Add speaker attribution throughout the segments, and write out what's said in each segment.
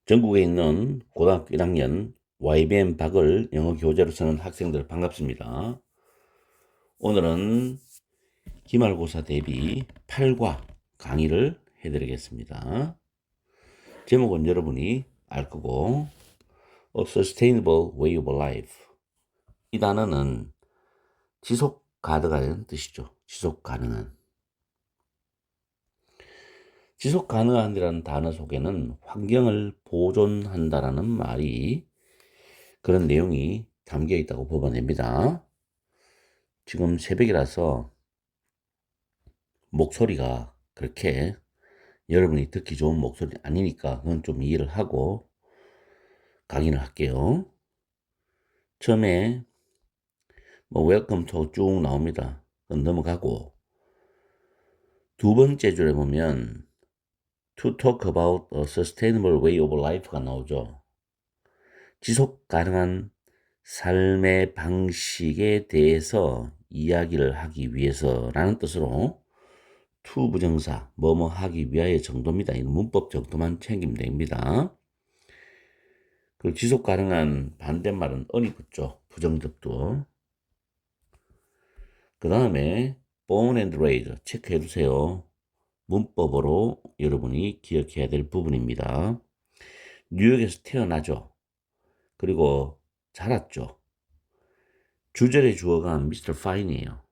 Speaker 1: 전국에 있는 고등학교 1학년 YBM 박을 영어 교재로 쓰는 학생들 반갑습니다. 오늘은 기말고사 대비 8과 강의를 해드리겠습니다. 제목은 여러분이 알 거고, A Sustainable Way of Life. 이 단어는 지속 가능한 뜻이죠. 지속 가능한. 지속 가능한이라는 단어 속에는 환경을 보존한다라는 말이 그런 내용이 담겨 있다고 보아냅니다. 지금 새벽이라서 목소리가 그렇게 여러분이 듣기 좋은 목소리 아니니까 그건 좀 이해를 하고 강의를 할게요. 처음에 웰컴 투 쭉 나옵니다. 그건 넘어가고 두 번째 줄에 보면 to talk about a sustainable way of life가 나오죠. 지속 가능한 삶의 방식에 대해서 이야기를 하기 위해서라는 뜻으로 to 부정사 뭐뭐 하기 위하여 정도입니다. 이런 문법 정도만 챙기면 됩니다. 그 지속 가능한 반대말은 unequ죠. 부정접두. 그 다음에 born and raised 체크해 두세요. 문법으로 여러분이 기억해야 될 부분입니다. 뉴욕에서 태어나죠. 그리고 자랐죠. 주절의 주어가 미스터 파인이에요.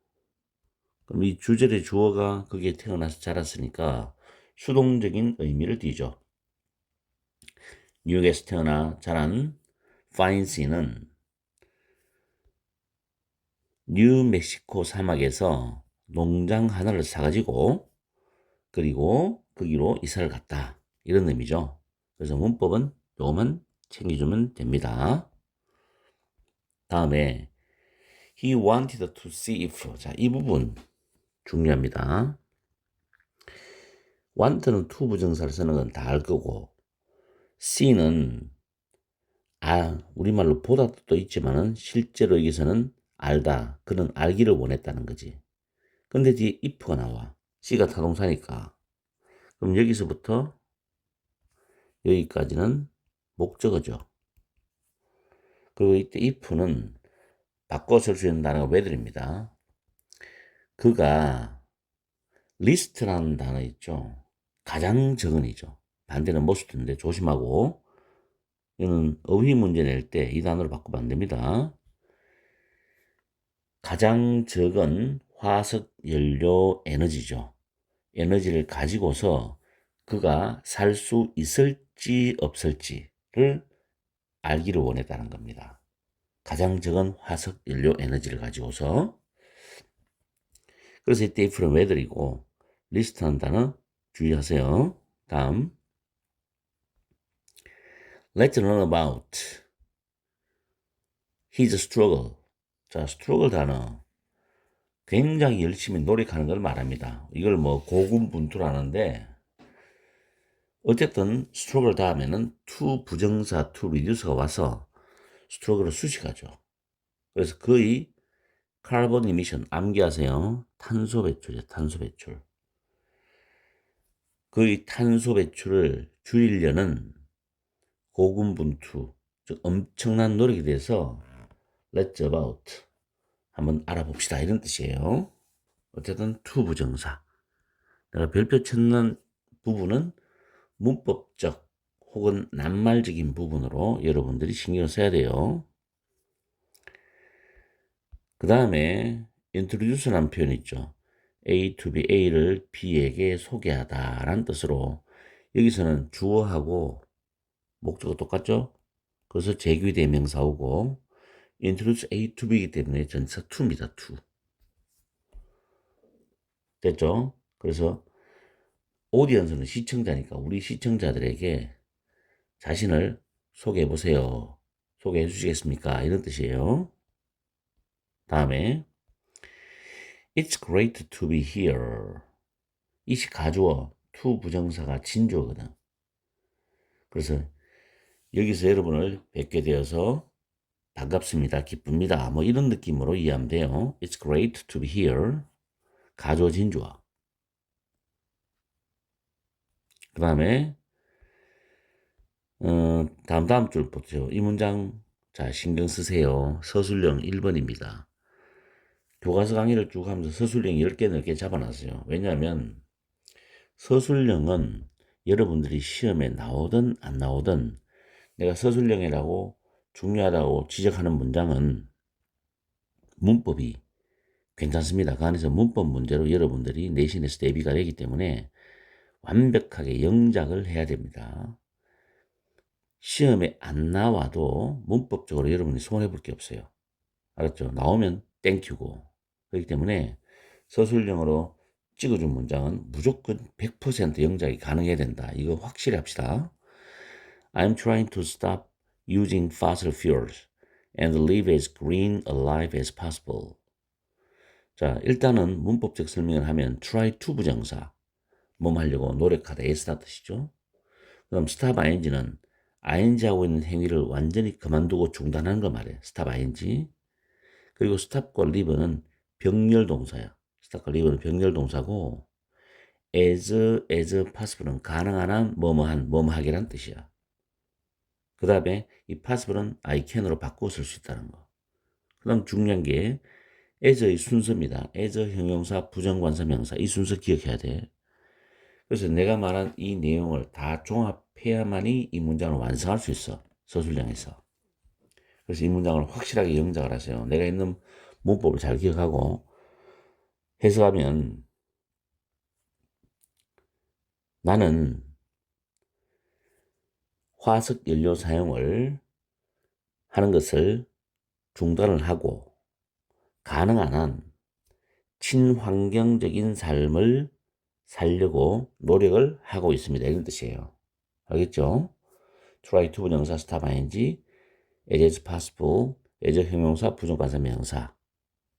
Speaker 1: 그럼 이 주절의 주어가 거기에 태어나서 자랐으니까 수동적인 의미를 띠죠. 뉴욕에서 태어나 자란 파인씨는 뉴멕시코 사막에서 농장 하나를 사가지고 그리고 거기로 이사를 갔다. 이런 의미죠. 그래서 문법은 요것만 챙겨주면 됩니다. 다음에 He wanted to see if. 자, 이 부분 중요합니다. want는 to 부정사를 쓰는 건 다 알 거고 see는 우리말로 보다 또 있지만은 실제로 여기서는 알다. 그는 알기를 원했다는 거지. 근데 뒤에 if가 나와. C가 타동사니까. 그럼 여기서부터 여기까지는 목적어죠. 그리고 이때 if는 바꿔 쓸 수 있는 단어가 whether입니다. 그가 리스트라는 단어 있죠. 가장 적은이죠. 반대는 most인데 조심하고 이는 어휘 문제 낼 때 이 단어를 바꾸면 안 됩니다. 가장 적은 화석 연료 에너지죠. 에너지를 가지고서 그가 살 수 있을지 없을지를 알기를 원했다는 겁니다. 가장 적은 화석 연료 에너지를 가지고서. 그래서 이때 if는 whether이고 리스트한 단어 주의하세요. 다음 Let's learn about his struggle. 자, struggle 단어 굉장히 열심히 노력하는 걸 말합니다. 이걸 뭐 고군분투라는데 어쨌든 struggle 다음에는 to 부정사 to reduce가 와서 struggle을 수식하죠. 그래서 거의 카본 이미션 암기하세요. 탄소 배출이죠. 탄소 배출. 거의 탄소 배출을 줄이려는 고군분투, 즉 엄청난 노력에 대해서 let's about 한번 알아봅시다. 이런 뜻이에요. 어쨌든 to 부정사. 내가 별표 찾는 부분은 문법적 혹은 낱말적인 부분으로 여러분들이 신경을 써야 돼요. 그 다음에 introduce라는 표현 있죠. A to B, A를 B에게 소개하다 라는 뜻으로 여기서는 주어하고 목적어 똑같죠? 그래서 제귀대명사오고 introduce A to B이기 때문에 전치사 to입니다. to. 됐죠? 그래서 오디언스는 시청자니까 우리 시청자들에게 자신을 소개해 보세요. 소개해 주시겠습니까? 이런 뜻이에요. 다음에 It's great to be here. 이시 가주어, to 부정사가 진주어거든. 그래서 여기서 여러분을 뵙게 되어서 반갑습니다, 기쁩니다. 뭐 이런 느낌으로 이해하면 돼요. It's great to be here. 가주어 진주어. 그 다음에 다음 줄 보죠. 이 문장, 자, 신경 쓰세요. 서술형 1번입니다. 교과서 강의를 쭉 하면서 서술형 10개 넘게 잡아놨어요. 왜냐하면 서술형은 여러분들이 시험에 나오든 안 나오든 내가 서술형이라고 중요하다고 지적하는 문장은 문법이 괜찮습니다. 그 안에서 문법 문제로 여러분들이 내신에서 대비가 되기 때문에 완벽하게 영작을 해야 됩니다. 시험에 안 나와도 문법적으로 여러분이 손해볼 게 없어요. 알았죠? 나오면 땡큐고. 그렇기 때문에 서술형으로 찍어준 문장은 무조건 100% 영작이 가능해야 된다. 이거 확실히 합시다. I'm trying to stop using fossil fuels and live as green alive as possible. 자, 일단은 문법적 설명을 하면 try to 부정사, 몸 하려고 노력하다, 애쓰다 뜻이죠. 그럼 stop ing는 ing 하고 있는 행위를 완전히 그만두고 중단하는 거 말이에요. stop ing. 그리고 stop과 live는 병렬 동사야. stop과 live는 병렬 동사고 as possible은 가능한 한 뭐뭐한 뭐뭐하기란 뜻이야. 그 다음에 이 possible은 I can으로 바꾸어 쓸 수 있다는 거. 그 다음 중요한 게 as의 순서입니다. as 형용사 부정관사 명사 이 순서 기억해야 돼. 그래서 내가 말한 이 내용을 다 종합해야만이 이 문장을 완성할 수 있어. 서술형에서. 그래서 이 문장을 확실하게 영작을 하세요. 내가 있는 문법을 잘 기억하고 해석하면 나는 화석 연료 사용을 하는 것을 중단을 하고 가능한 한 친환경적인 삶을 살려고 노력을 하고 있습니다. 이런 뜻이에요. 알겠죠? try to 부정사 stop ing, as possible, as 형용사 부정관사 명사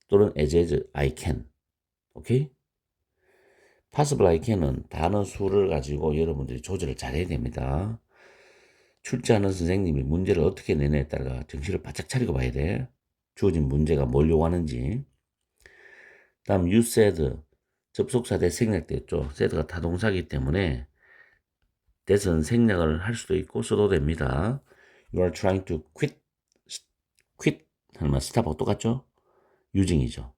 Speaker 1: 또는 as I can. 오케이? possible I can은 단어 수를 가지고 여러분들이 조절을 잘해야 됩니다. 출제하는 선생님이 문제를 어떻게 내냐에 따라 정신을 바짝 차리고 봐야 돼. 주어진 문제가 뭘 요구하는지. 다음 you said 접속사 대 생략됐죠. said가 타동사이기 때문에 that은 생략을 할 수도 있고 써도 됩니다. You are trying to quit 하면 stop하고 똑같죠? using이죠.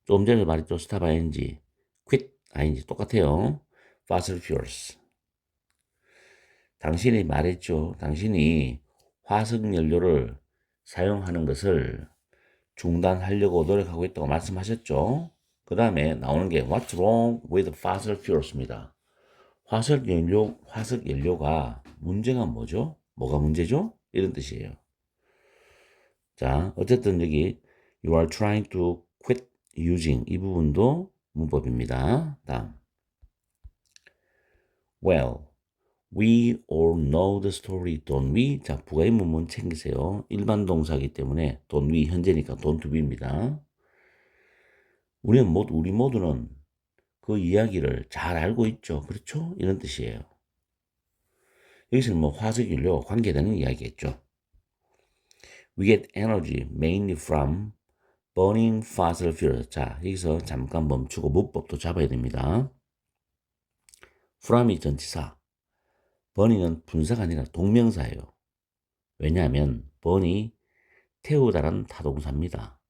Speaker 1: 조금 전에 말했죠. stop ing, quit ing 똑같아요. fossil fuels. 당신이 말했죠. 당신이 화석 연료를 사용하는 것을 중단하려고 노력하고 있다고 말씀하셨죠. 그 다음에 나오는 게 What's wrong with fossil fuels입니다. 화석 연료가 문제가 뭐죠? 뭐가 문제죠? 이런 뜻이에요. 자, 어쨌든 여기 You are trying to quit using 이 부분도 문법입니다. 다음 Well, we all know the story, don't we? 자, 부가의문문 챙기세요. 일반 동사이기 때문에 don't we 현재니까 don't be입니다. 우리 모두는 그 이야기를 잘 알고 있죠. 그렇죠? 이런 뜻이에요. 여기서는 뭐 화석연료 관계되는 이야기겠죠. We get energy mainly from burning fossil fuels. 자, 여기서 잠깐 멈추고 문법도 잡아야 됩니다. from이 전치사, burning은 분사가 아니라 동명사예요. 왜냐하면 burn이 태우다라는 타동사입니다.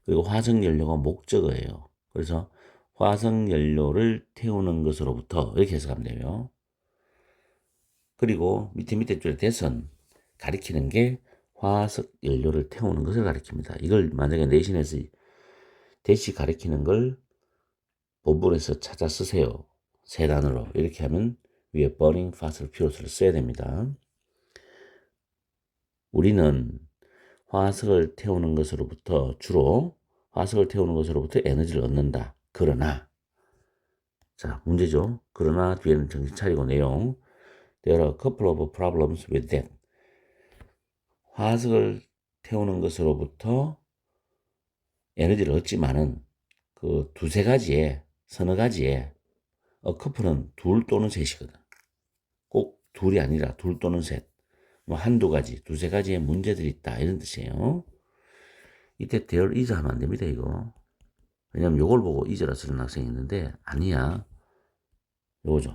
Speaker 1: 그리고 화석연료가 목적어예요. 그래서 화석연료를 태우는 것으로부터 이렇게 해석하면 돼요. 그리고 밑에 줄에 대선 가리키는 게 화석 연료를 태우는 것을 가리킵니다. 이걸 만약에 내신에서 대시 가리키는 걸 본문에서 찾아 쓰세요. 세 단어로 이렇게 하면 위에 burning fossil fuels를 써야 됩니다. 우리는 화석을 태우는 것으로부터 에너지를 얻는다. 그러나 자 문제죠. 그러나 뒤에는 정신 차리고 내용 There are a couple of problems with that. 화석을 태우는 것으로부터 에너지를 얻지만은 그 서너 가지의 커플은 둘 또는 셋이거든. 꼭 둘이 아니라 둘 또는 셋. 뭐 한두 가지, 두세 가지의 문제들이 있다. 이런 뜻이에요. 이때 there is 하면 안 됩니다, 이거. 왜냐면 요걸 보고 is라 쓰는 학생이 있는데, 아니야. 요거죠.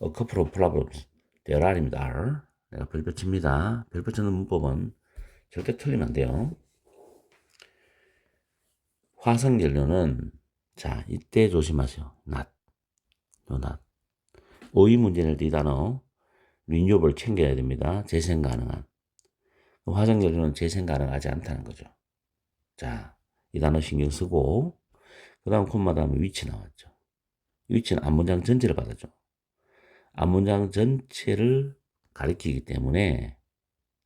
Speaker 1: A couple of problems. there are입니다. are. 내가 별표 칩니다. 별표 치는 문법은 절대 틀리면 안 돼요. 화석연료는 자 이때 조심하세요. not, not. 오이 문제 낼 때 이 단어 renewable 챙겨야 됩니다. 재생 가능한. 화석연료는 재생 가능하지 않다는 거죠. 자, 이 단어 신경 쓰고 그 다음 콤마 다음에 위치 나왔죠. 위치는 앞문장 전체를 받았죠. 앞문장 전체를 가리키기 때문에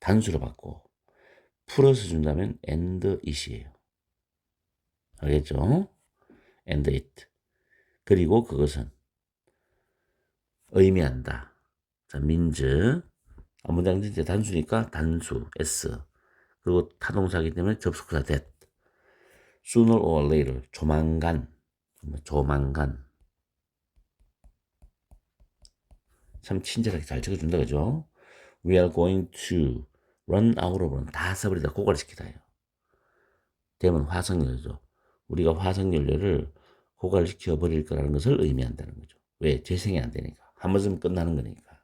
Speaker 1: 단수로 받고 풀어서 준다면 and it이에요. 알겠죠? and it. 그리고 그것은 의미한다. 자, means. 앞문장 전체 단수니까 단수 s. 그리고 타동사이기 때문에 접속사 that. sooner or later. 조만간. 조만간. 참 친절하게 잘 적어준다, 그죠? We are going to run out of 다 써버리다 고갈시키다요. 되면 화석연료죠. 우리가 화석연료를 고갈시켜 버릴 거라는 것을 의미한다는 거죠. 왜? 재생이 안 되니까. 한 번 쓰면 끝나는 거니까.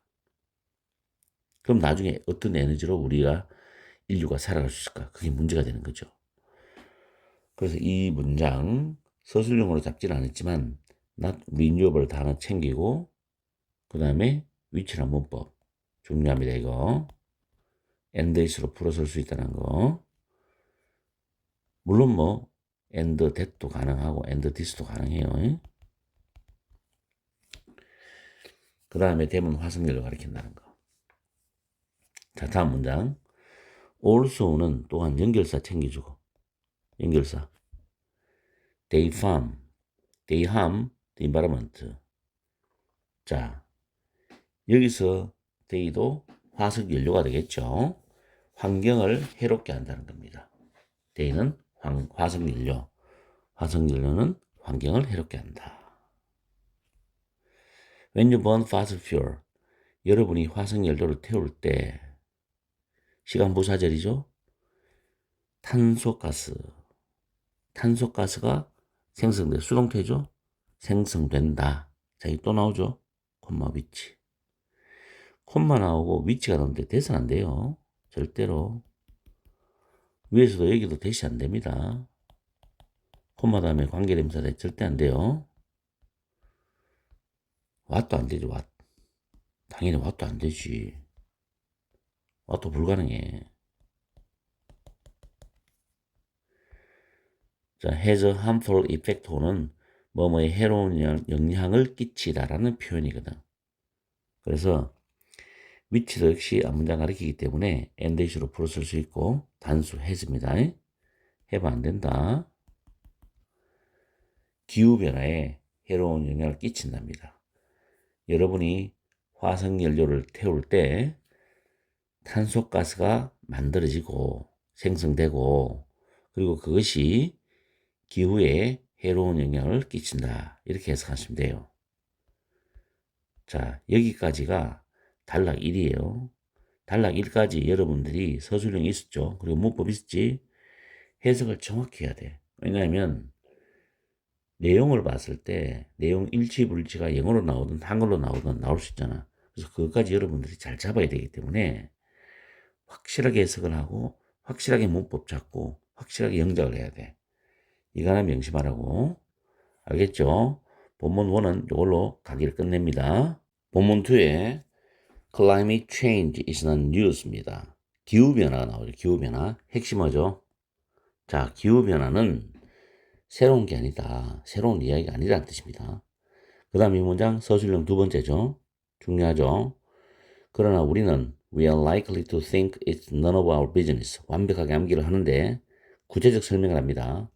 Speaker 1: 그럼 나중에 어떤 에너지로 우리가 인류가 살아갈 수 있을까? 그게 문제가 되는 거죠. 그래서 이 문장 서술형으로 잡지는 않았지만 not renewable 단어 챙기고 그 다음에 위치란 문법 중요합니다. 이거 and is로 풀어설 수 있다는 거. 물론 뭐 and that도 가능하고 and this도 가능해요. 그 다음에 대문 화석연료 가리킨다는 거. 자, 다음 문장. also는 또한 연결사 챙겨주고 연결사 they harm the environment. 자, 여기서 they도 화석연료가 되겠죠. 환경을 해롭게 한다는 겁니다. they는 화석연료, 화석연료는 환경을 해롭게 한다. When you burn fossil fuel, 여러분이 화석연료를 태울 때 시간 부사절이죠. 탄소가스가 생성돼 수동태죠. 생성된다. 자, 이 또 나오죠. 콤마 위치. 콤마 나오고 위치가 나오는데 대신 안 돼요. 절대로. 위에서도 여기도 대시 안 됩니다. 콤마 다음에 관계대명사 대 절대 안 돼요. 왓도 안 되죠. 왓. 당연히 왓도 안 되지. 왓도 불가능해. 자, has a harmful effect는 뭐뭐에 해로운 영향을 끼치다라는 표현이거든. 그래서 위치도 역시 앞문장 가리키기 때문에 and is로 풀어쓸 수 있고 단수 has입니다. have 안 된다. 기후변화에 해로운 영향을 끼친답니다. 여러분이 화석연료를 태울 때 탄소가스가 만들어지고 생성되고 그리고 그것이 기후에 해로운 영향을 끼친다. 이렇게 해석하시면 돼요. 자, 여기까지가 단락 1이에요. 단락 1까지 여러분들이 서술형이 있었죠. 그리고 문법 있었지. 해석을 정확히 해야 돼. 왜냐하면 내용을 봤을 때 내용 일치 불일치가 영어로 나오든 한글로 나오든 나올 수 있잖아. 그래서 그것까지 여러분들이 잘 잡아야 되기 때문에 확실하게 해석을 하고 확실하게 문법 잡고 확실하게 영작을 해야 돼. 이거 하나 명심하라고. 알겠죠? 본문 1은 이걸로 강의를 끝냅니다. 본문 2에 Climate change is not news입니다. 기후변화가 나오죠. 기후변화. 핵심 뭐죠? 자, 기후변화는 새로운 게 아니다. 새로운 이야기가 아니라는 뜻입니다. 그 다음 이 문장 서술형 두 번째죠. 중요하죠. 그러나 우리는 We are likely to think it's none of our business. 완벽하게 암기를 하는데 구체적 설명을 합니다.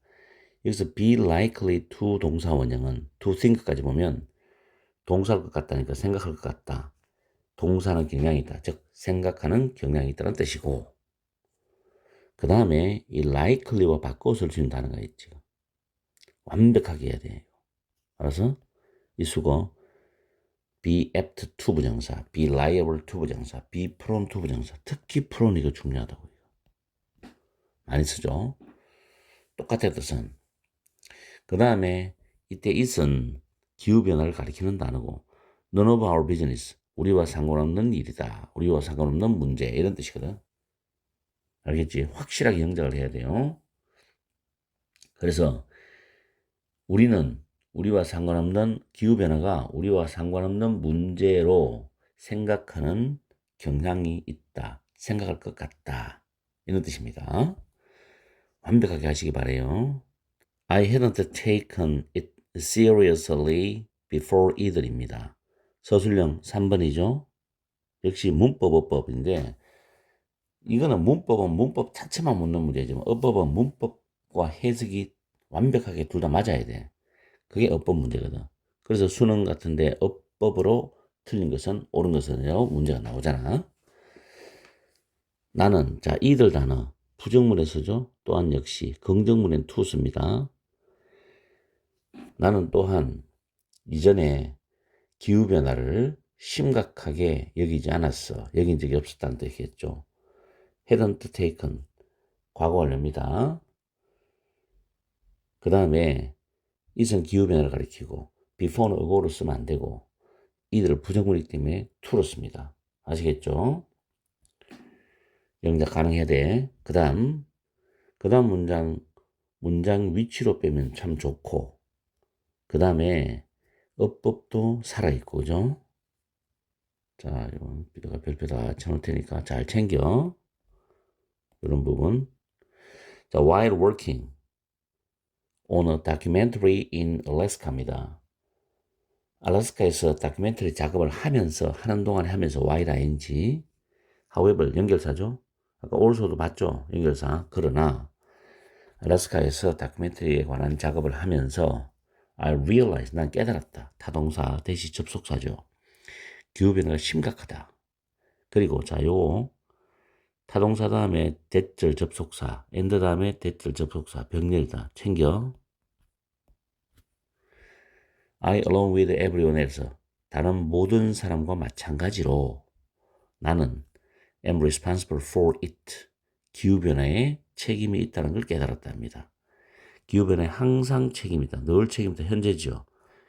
Speaker 1: 여기서 be likely to 동사 원형은 to think까지 보면 동사할 것 같다니까 생각할 것 같다. 동사는 경향이 있다. 즉 생각하는 경향이 있다는 뜻이고 그 다음에 이 likely와 바꿔 쓸 수 있는 단어가 있지. 완벽하게 해야 돼요. 알아서 이 수거 be apt to 부정사, be liable to 부정사, be prone to 부정사. 특히 prone 이거 중요하다고요. 많이 쓰죠. 똑같은 뜻은. 그 다음에 이때 it은 기후변화를 가리키는 단어고 none of our business, 우리와 상관없는 일이다. 우리와 상관없는 문제. 이런 뜻이거든. 알겠지? 확실하게 영작을 해야 돼요. 그래서 우리는 우리와 상관없는 기후변화가 우리와 상관없는 문제로 생각하는 경향이 있다. 생각할 것 같다. 이런 뜻입니다. 완벽하게 하시기 바래요. I hadn't taken it seriously before either입니다. 서술형 3번이죠. 역시 문법어법인데 이거는 문법은 문법 자체만 묻는 문제지만 어법은 문법과 해석이 완벽하게 둘 다 맞아야 돼. 그게 어법 문제거든. 그래서 수능 같은데 어법으로 틀린 것은 옳은 것은요 문제가 나오잖아. 나는 자 이들 단어 부정문에 쓰죠. 또한 역시 긍정문엔 to 씁니다. 나는 또한 이전에 기후변화를 심각하게 여기지 않았어. 여긴 적이 없었다는 뜻이겠죠. hadn't taken 과거 완료입니다. 그 다음에 it은 기후변화를 가리키고 before는 어고로 쓰면 안 되고 이들을 부정문이기 때문에 to로 씁니다. 아시겠죠? 영작 가능해야 돼. 그 다음 문장 위치로 빼면 참 좋고 그 다음에 어법도 살아있고 그죠? 자, 이건 내가 별표다 쳐놓을 테니까 잘 챙겨. 이런 부분. 자, while working on a documentary in Alaska입니다. 알래스카에서 다큐멘터리 작업을 하면서 하는 동안에 하면서 while ing however 연결사죠. 아까 also도 봤죠. 연결사. 그러나 알래스카에서 다큐멘터리에 관한 작업을 하면서 I realized 난 깨달았다. 타동사 대시 접속사죠. 기후변화가 심각하다. 그리고 자 요거 타동사 다음에 대절 접속사 and 다음에 대절 접속사 병렬이다. 챙겨. I along with everyone else 다른 모든 사람과 마찬가지로 나는 am responsible for it 기후변화에 책임이 있다는 걸 깨달았다 합니다. 기후변화에 항상 책임이다. 늘 책임이다. 현재죠.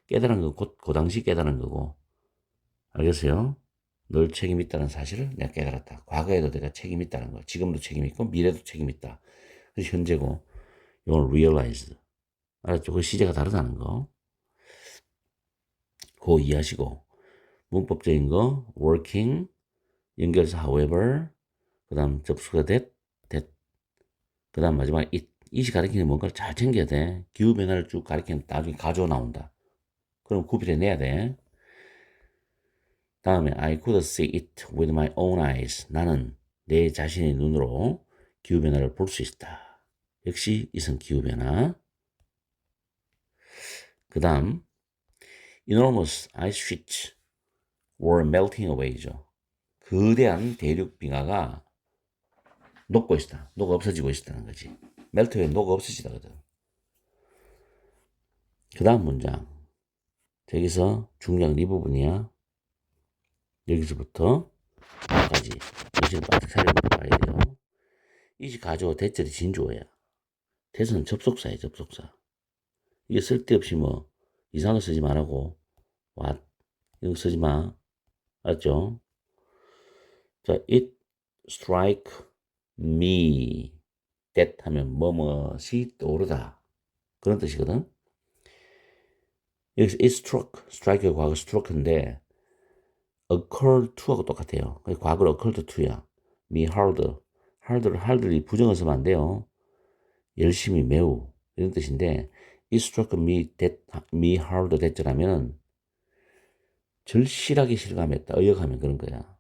Speaker 1: 깨달은 건 곧 그 당시 깨달은 거고 알겠어요? 늘 책임이 있다는 사실을 내가 깨달았다. 과거에도 내가 책임이 있다는 거. 지금도 책임이 있고 미래도 책임이 있다. 그래서 현재고 이건 realized. 알았죠? 그 시제가 다르다는 거. 그거 이해하시고 문법적인 거 working 연결사 however 그 다음 접수가 that 그 다음 마지막 it이 가리키는 뭔가를 잘 챙겨야 돼. 기후변화를 쭉 가리키면 나중에 가져 나온다. 그럼 구별해내야 돼. 다음에 I could see it with my own eyes. 나는 내 자신의 눈으로 기후변화를 볼 수 있다. 역시 이성 기후변화. 그 다음 enormous ice sheets were melting away죠. 거대한 대륙 빙하가 녹고 있다. 녹아 없어지고 있다는 거지. melt away 녹아 없어지다거든. 그 다음 문장. 여기서 중요한 이 부분이야. 여기서부터 여기까지 정신을 바짝 차려보고 봐야 돼요. 이시 가져 대절이 진주어야. 대선 접속사야 접속사. 이게 쓸데없이 뭐 이상한 거 쓰지 말라고 what 이런 거 쓰지 마. 알았죠? 자, it strike me that 하면 뭐뭐시 떠오르다 그런 뜻이거든. 여기서 it struck strike의 과거 struck인데 occur to하고 똑같아요. 과거로 occurred to야. me hard를 부정을 쓰면 안 돼요. 열심히 매우 이런 뜻인데 it struck me hard that라면 절실하게 실감했다. 의역하면 그런 거야.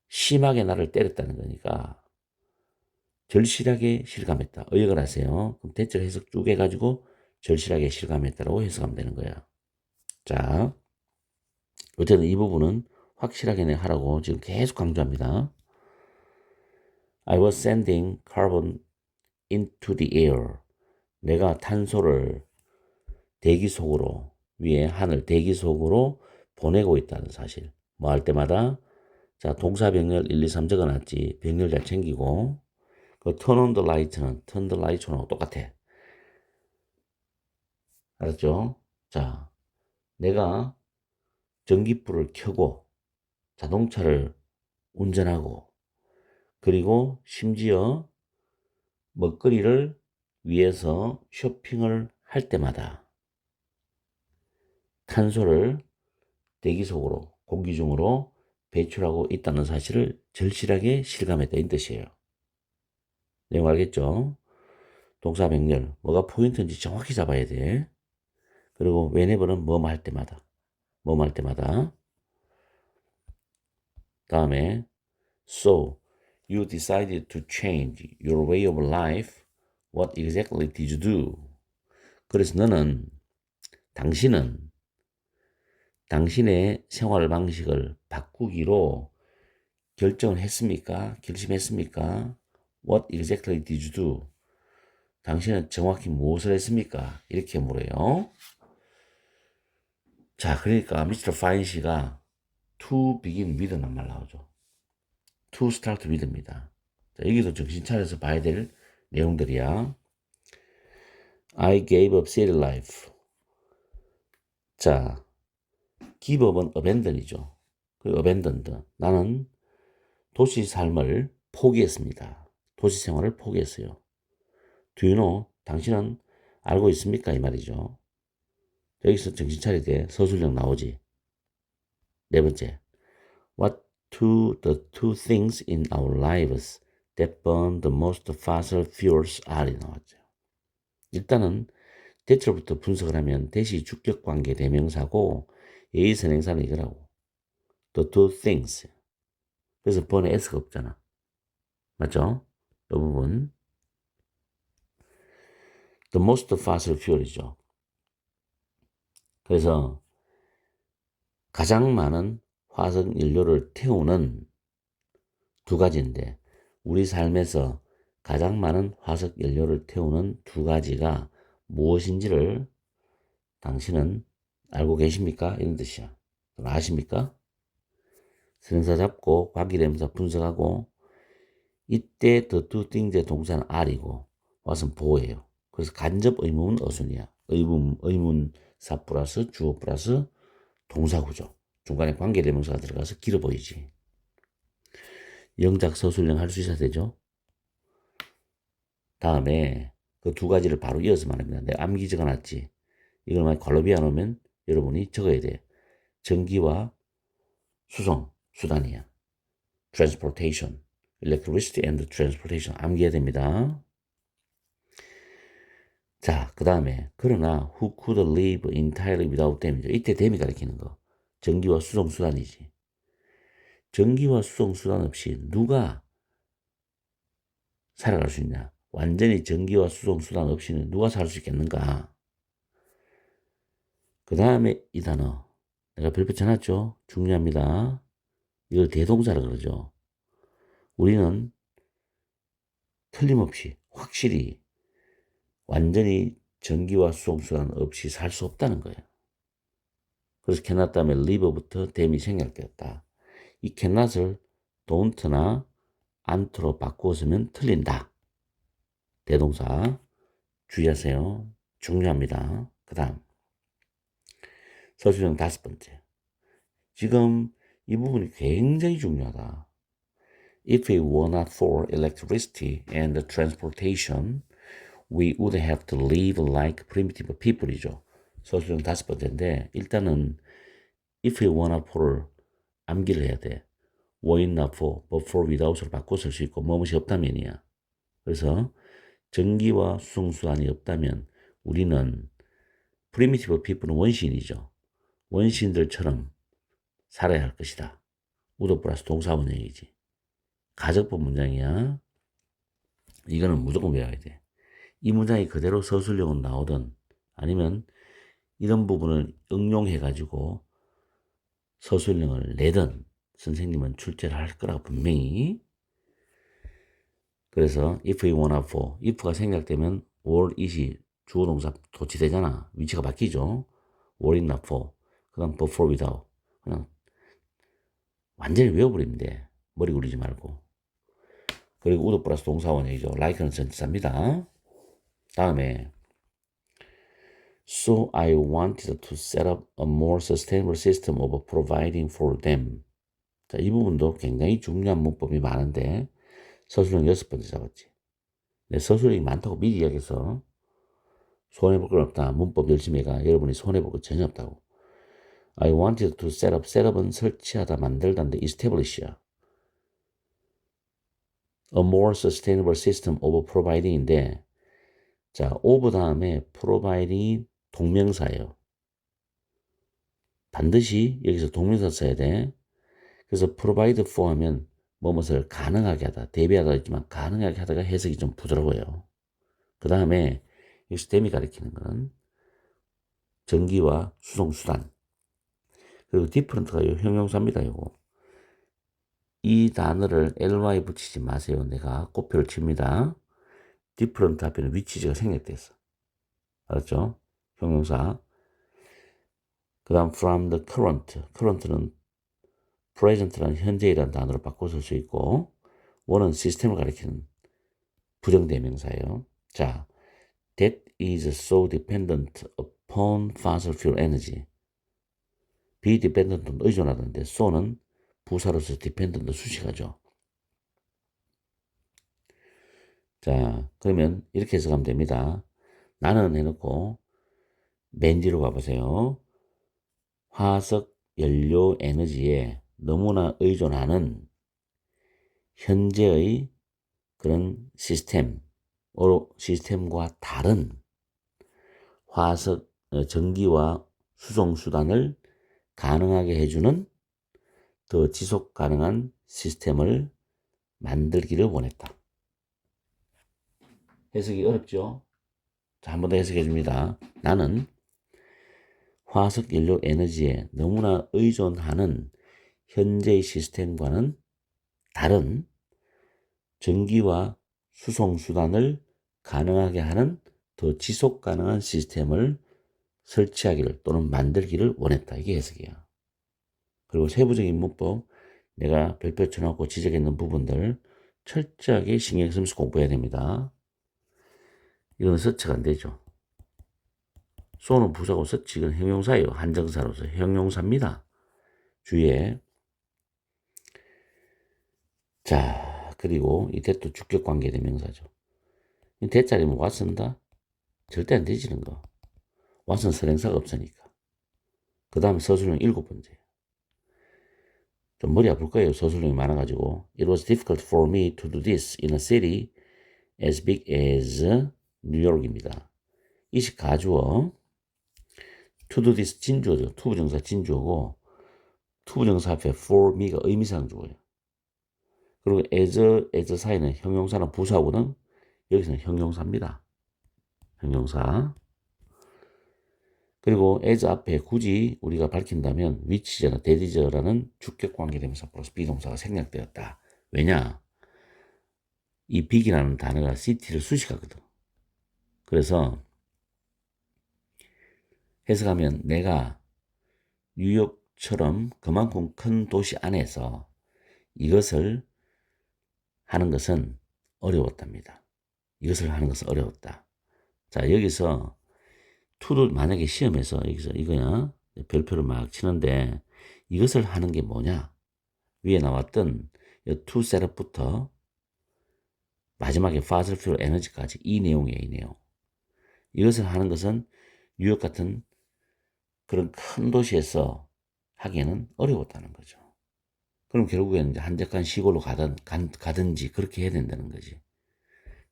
Speaker 1: 심하게 나를 때렸다는 거니까 절실하게 실감했다. 의역을 하세요. 그럼 대절 해석 쭉 해가지고 절실하게 실감했다라고 해석하면 되는 거야. 자, 어쨌든 이 부분은 확실하게 하라고 지금 계속 강조합니다. I was sending carbon into the air. 내가 탄소를 대기 속으로 위에 하늘 대기 속으로 보내고 있다는 사실. 뭐 할 때마다 자 동사 병렬 1, 2, 3 적어놨지. 병렬 잘 챙기고 그 turn on the light는 turn the light하고 똑같아. 알았죠? 자 내가 전기불을 켜고 자동차를 운전하고 그리고 심지어 먹거리를 위해서 쇼핑을 할 때마다 탄소를 대기 속으로 공기 중으로 배출하고 있다는 사실을 절실하게 실감했다 이 뜻이에요. 내용 알겠죠? 동사 명렬 뭐가 포인트인지 정확히 잡아야 돼. 그리고 whenever는 뭐뭐 할 때마다 뭐뭐 할 때마다 다음에 So you decided to change your way of life. What exactly did you do? 그래서 당신은 당신의 생활 방식을 바꾸기로 결정을 했습니까? 결심했습니까? What exactly did you do? 당신은 정확히 무엇을 했습니까? 이렇게 물어요. 자, 그러니까 미스터 파인 씨가 to begin with란 말 나오죠. to start with입니다. 자, 여기도 정신 차려서 봐야 될 내용들이야. I gave up city life. 자, give up은 abandon이죠. 그 abandoned. 나는 도시 삶을 포기했습니다. 도시 생활을 포기했어요. Do you know? 당신은 알고 있습니까? 이 말이죠. 여기서 정신 차려야 돼. 서술형 나오지. 네 번째. What the two things in our lives that burn the most fossil fuels are 이 나왔죠. 일단은 대체로부터 분석을 하면 대시 주격 관계 대명사고 예의 선행사는 이거라고. The two things. 그래서 번에 s가 없잖아. 맞죠? 이 부분. The most fossil fuel이죠. 그래서 가장 많은 화석 연료를 태우는 두 가지인데 우리 삶에서 가장 많은 화석 연료를 태우는 두 가지가 무엇인지를 당신은 알고 계십니까? 이런 뜻이야. 아십니까? 선행사 잡고 관계대명사 분석하고 이때 the two things의 동사는 are이고 what은 보호예요. 그래서 간접 의문은 어순이야. 의문사 플러스 주어 플러스 동사구조. 중간에 관계대명사가 들어가서 길어 보이지. 영작 서술형 할 수 있어야 되죠. 다음에 그 두 가지를 바로 이어서 말합니다. 내가 암기 적어놨지. 이걸 만약 괄호 비워 놓으면 여러분이 적어야 돼. 전기와 수송, 수단이야. transportation, electricity and transportation 암기해야 됩니다. 자, 그 다음에 그러나 who could live entirely without them 이때 them이 가리키는 거. 전기와 수송 수단이지. 전기와 수송 수단 없이 누가 살아갈 수 있냐? 완전히 전기와 수송 수단 없이는 누가 살 수 있겠는가? 그 다음에 이 단어 내가 별표 쳐놨죠? 중요합니다. 이걸 대동사라 그러죠. 우리는 틀림없이 확실히 완전히 전기와 수송 수단 없이 살 수 없다는 거예요. 그래서 cannot 다음에 live부터 them이 생략되었다. 이 cannot을 don't나 ant로 바꾸어 쓰면 틀린다. 대동사 주의하세요. 중요합니다. 그 다음 서술형 다섯 번째. 지금 이 부분이 굉장히 중요하다. If it were not for electricity and transportation, we would have to live like primitive people이죠. 서술형 다섯 번째인데 일단은 if it were not for를 암기를 해야 돼. were not for, but for without으로 바꿔 쓸 수 있고 뭐뭇이 없다면이야. 그래서 전기와 수송수단이 없다면 우리는 primitive people은 원시인이죠. 원시인들처럼 살아야 할 것이다. 우도 플러스 동사원형이지. 가적법 문장이야. 이거는 무조건 외워야 돼. 이 문장이 그대로 서술형은 나오든 아니면 이런 부분을 응용해가지고 서술형을 내든 선생님은 출제를 할 거라고 분명히. 그래서 if we wanna for, if가 생략되면 or is이 주어 동사 도치되잖아. 위치가 바뀌죠. or is not for, 그 다음 but for without. 그냥 완전히 외워버리면 돼. 머리 굴리지 말고. 그리고 우도 플러스 동사원이죠. like는 전치사입니다. 다음에 So I wanted to set up a more sustainable system of providing for them. 자, 이 부분도 굉장히 중요한 문법이 많은데 서술형 6번째 잡았지. 내 서술형이 많다고 미리 이야기해서 손해볼 건 없다. 문법 열심히 해가. 여러분이 손해볼 거 전혀 없다고. I wanted to set up. setup은 설치하다, 만들다인데 establish야. A more sustainable system of providing인데 자, of 다음에 providing이 동명사예요. 반드시 여기서 동명사 써야 돼. 그래서 provide for 하면 뭐뭇을 가능하게 하다, 대비하다 했지만 가능하게 하다가 해석이 좀 부드러워요. 그 다음에 여기서 댐이 가리키는 건 전기와 수송수단. 그리고 different가 요 형용사입니다. 요거. 이 단어를 ly 붙이지 마세요. 내가 꼬표를 칩니다. different 앞에는 위치지가 생략됐어. 알았죠? 형용사. 그 다음 from the current. current는 present라는 현재이라는 단어로 바꿔 쓸 수 있고 원은 시스템을 가리키는 부정대명사예요. 자, that is so dependent upon fossil fuel energy. be dependent은 의존하던데 so는 부사로서 dependent 수식하죠. 자, 그러면 이렇게 해석하면 됩니다. 나는 해놓고 맨 뒤로 가보세요. 화석 연료 에너지에 너무나 의존하는 현재의 그런 시스템과 다른 화석 전기와 수송 수단을 가능하게 해주는 더 지속 가능한 시스템을 만들기를 원했다. 해석이 어렵죠? 자, 한 번 더 해석해 줍니다. 나는 화석 연료 에너지에 너무나 의존하는 현재의 시스템과는 다른 전기와 수송 수단을 가능하게 하는 더 지속 가능한 시스템을 설치하기를 또는 만들기를 원했다. 이게 해석이야. 그리고 세부적인 문법 내가 별표 쳐놓고 지적했는 부분들 철저하게 신경 쓰면서 공부해야 됩니다. 이건 서치가 안 되죠. 소는 부사고 서치 이건 형용사예요. 한정사로서 형용사입니다. 주의해. 자, 그리고 이 대도 주격관계 대명사죠. 이 대자리면 왓슨다? 절대 안 되지는 거. 왓슨 선행사가 없으니까. 그 다음 서술형 7번째. 좀 머리 아플 거예요. 서술형이 많아가지고. It was difficult for me to do this in a city as big as New York입니다. 이식 가주어. to do this 진주어죠. 투부정사 진주어고 투부정사 앞에 for me가 의미상 주어예요. 그리고 as 사이는 형용사나 부사거든. 여기서는 형용사입니다. 형용사. 그리고 as 앞에 굳이 우리가 밝힌다면 which잖아, that이라는 주격관계대명사 플러스 비동사가 생략되었다. 왜냐? 이 big이라는 단어가 city를 수식하거든. 그래서 해석하면 내가 뉴욕처럼 그만큼 큰 도시 안에서 이것을 하는 것은 어려웠답니다. 이것을 하는 것은 어려웠다. 자, 여기서 to도 만약에 시험에서 여기서 이거야 별표를 막 치는데 이것을 하는 게 뭐냐? 위에 나왔던 to setup부터 마지막에 fossil fuel energy까지 이 내용이에요. 이 내용. 이것을 하는 것은 뉴욕 같은 그런 큰 도시에서 하기에는 어려웠다는 거죠. 그럼 결국에는 이제 한적한 시골로 가든지 그렇게 해야 된다는 거지.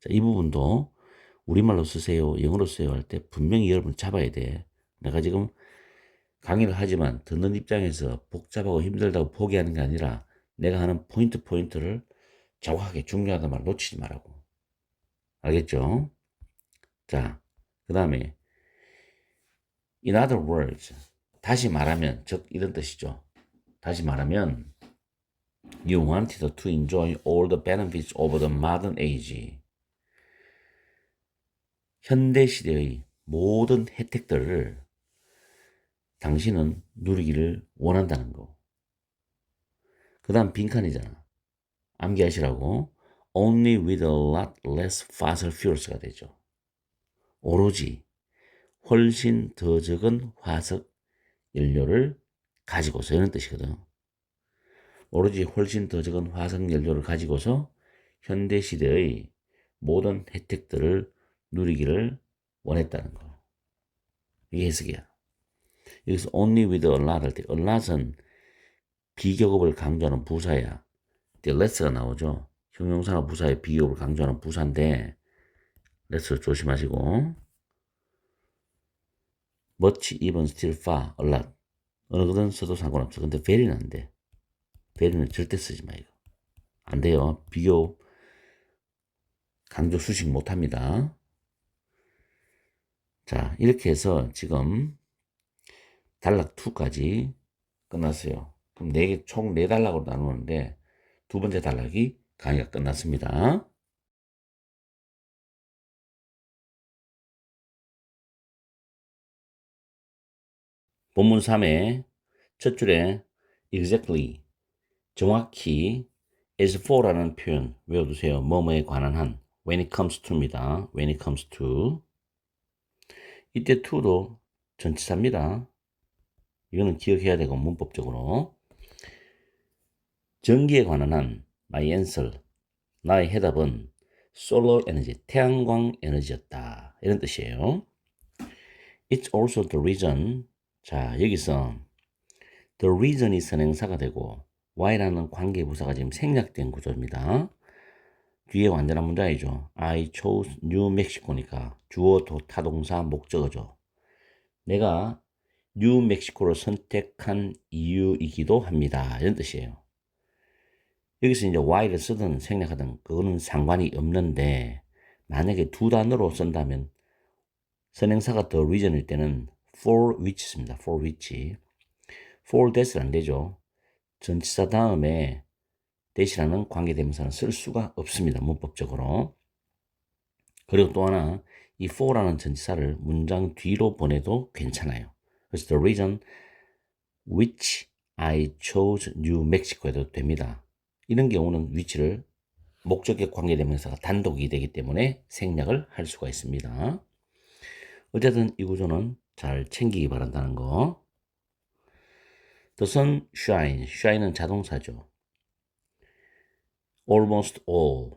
Speaker 1: 자, 이 부분도 우리말로 쓰세요, 영어로 쓰세요 할 때 분명히 여러분 잡아야 돼. 내가 지금 강의를 하지만 듣는 입장에서 복잡하고 힘들다고 포기하는 게 아니라 내가 하는 포인트를 정확하게 중요하단 말 놓치지 말라고. 알겠죠? 자, 그 다음에 in other words, 다시 말하면 즉 이런 뜻이죠. 다시 말하면 you wanted to enjoy all the benefits of the modern age. 현대 시대의 모든 혜택들을 당신은 누리기를 원한다는 거. 그 다음 빈칸이잖아. 암기하시라고. Only with a lot less fossil fuels가 되죠. 오로지 훨씬 더 적은 화석 연료를 가지고서 이런 뜻이거든. 오로지 훨씬 더 적은 화석 연료를 가지고서 현대 시대의 모든 혜택들을 누리기를 원했다는 거. 이게 해석이야. 여기서 only with a lot 할 때 a lot은 비교급을 강조하는 부사야. less가 나오죠. 형용사나 부사의 비교급을 강조하는 부사인데 less 조심하시고 much, even, still, far, a lot 어느 것은 써도 상관없어. 근데 very는 안 돼. very는 절대 쓰지 마 이거. 안 돼요. 비교 강조 수식 못합니다. 자, 이렇게 해서 지금 단락 2까지 끝났어요. 그럼 총 4단락으로 나누는데 두 번째 단락이 강의가 끝났습니다. 본문 3의 첫 줄에 exactly, 정확히 as for라는 표현 외워두세요. 뭐뭐에 관한 한 when it comes to입니다. when it comes to 이때 to도 전치사입니다. 이거는 기억해야 되고 문법적으로 전기에 관한 한 my answer, 나의 해답은 solar energy, 태양광 에너지였다. 이런 뜻이에요. It's also the reason. 자, 여기서 the reason이 선행사가 되고 why라는 관계부사가 지금 생략된 구조입니다. 뒤에 완전한 문장이죠. I chose New Mexico니까 주어 타동사 목적어죠. 내가 뉴멕시코를 선택한 이유이기도 합니다. 이런 뜻이에요. 여기서 이제 why를 쓰든 생략하든 그거는 상관이 없는데 만약에 두 단어로 쓴다면 선행사가 the reason일 때는 for which 씁니다. for which. for that은 안 되죠. 전치사 다음에 that이라는 관계대명사는 쓸 수가 없습니다. 문법적으로. 그리고 또 하나 이 for라는 전치사를 문장 뒤로 보내도 괜찮아요. 그래서 the reason which I chose New Mexico 해도 됩니다. 이런 경우는 which를 목적격 관계대명사가 단독이 되기 때문에 생략을 할 수가 있습니다. 어쨌든 이 구조는 잘 챙기기 바란다는 거. The sun shines. shine은 자동사죠. almost all.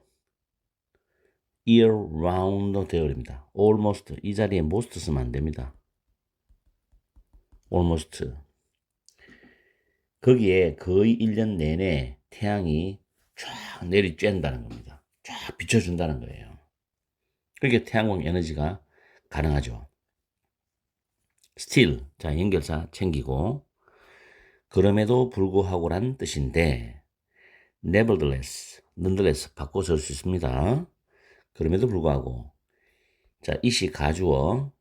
Speaker 1: year round 되어입니다. almost. 이 자리에 most 쓰면 안 됩니다. almost. 거기에 거의 1년 내내 태양이 쫙 내리쬐는다는 겁니다. 쫙 비춰준다는 거예요. 그렇게 태양광 에너지가 가능하죠. still. 자, 연결사 챙기고. 그럼에도 불구하고란 뜻인데 nevertheless, nonetheless 바꿔 쓸 수 있습니다. 그럼에도 불구하고 자, it이 가주어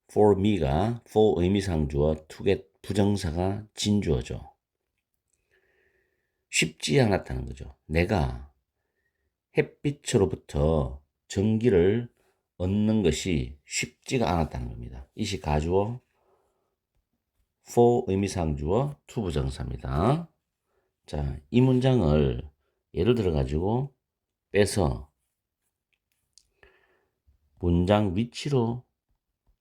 Speaker 1: for me가 for 의미상주어 to get 부정사가 진주어죠. 쉽지 않았다는 거죠. 내가 햇빛으로부터 전기를 얻는 것이 쉽지가 않았다는 겁니다. it이 가주어 for 의미상주어 to 부정사입니다. 자, 이 문장을 예를 들어 가지고 빼서 문장 위치로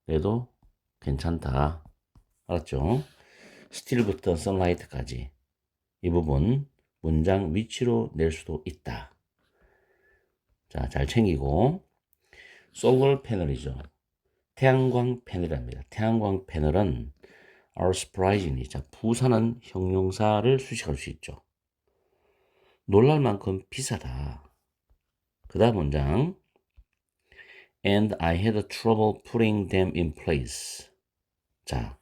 Speaker 1: 내도 괜찮다. 알았죠? still부터 sunlight까지 이 부분 문장 위치로 낼 수도 있다. 자, 잘 챙기고 solar 패널이죠. 태양광 패널입니다. 태양광 패널은 are surprisingly, 자, 부사는 형용사를 수식할 수 있죠. 놀랄 만큼 비싸다. 그 다음 문장 and I had trouble putting them in place. 자,